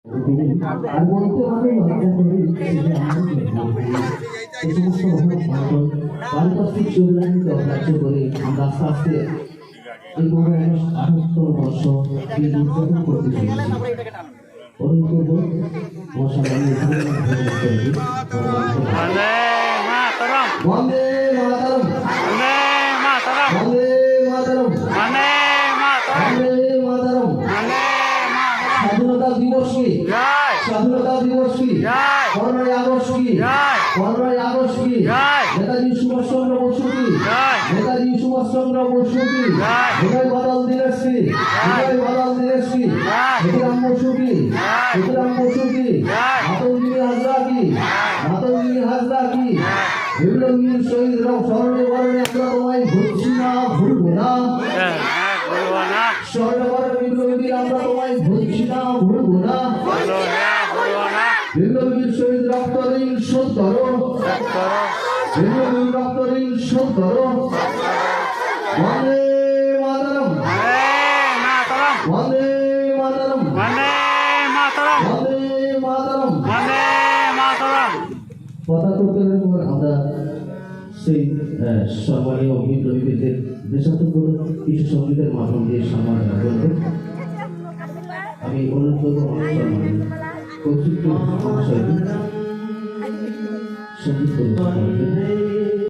আর বলতে হবে পারিপার্শ্বিক যোগদানিত অগ্রাহ্য করে আমরা আস্তে আস্তে এই 78 বর্ষ উদযাপন করতে চলেছি। অনুরোধ করব মহাসম্মানীয় বন্দে মাতরম, বন্দে মাতরম, বন্দে মাতরম। স্বাধীনতা দিবস কি? স্বাধীনতা দিবস কি? 15ই আগস্ট কি? 15ই আগস্ট কি? নেতাজি সুভাষচন্দ্র বসু কি? নেতাজি সুভাষচন্দ্র বসু কি? হৃদয় বদল দিবস কি? হৃদয় বদল দিবস কি? ক্ষুদিরাম বসু কি? ক্ষুদিরাম বসু কি? মাতঙ্গিনী হাজরা কি? মাতঙ্গিনী হাজরা কি? বিপ্লবীর শহীদ স্মরণে বরণে আমরা তোমায় ভুলছি না, ভুলবো না। স্মরণে বিপ্লবীর আমরা তোমায় ভুলছি না, ভুলবো না। বিপ্লবীর শহীদ রক্ত ঋণ শোধ করো, বিপ্লবীর রক্ত ঋণ শোধ করো। বন্দে মাতরম, বন্দে মাতরম, বন্দে মাতরম। পতাকা পর আমরা সেই সম্মানীয় বিপ্লবীদের দেশাত্মবোধক কিছু সঙ্গীতের মাধ্যম দিয়ে সম্মান করব। আমি অনুরোধ করব কৌশিক মহাশয়কে সঙ্গীত পরিবেশন করতে।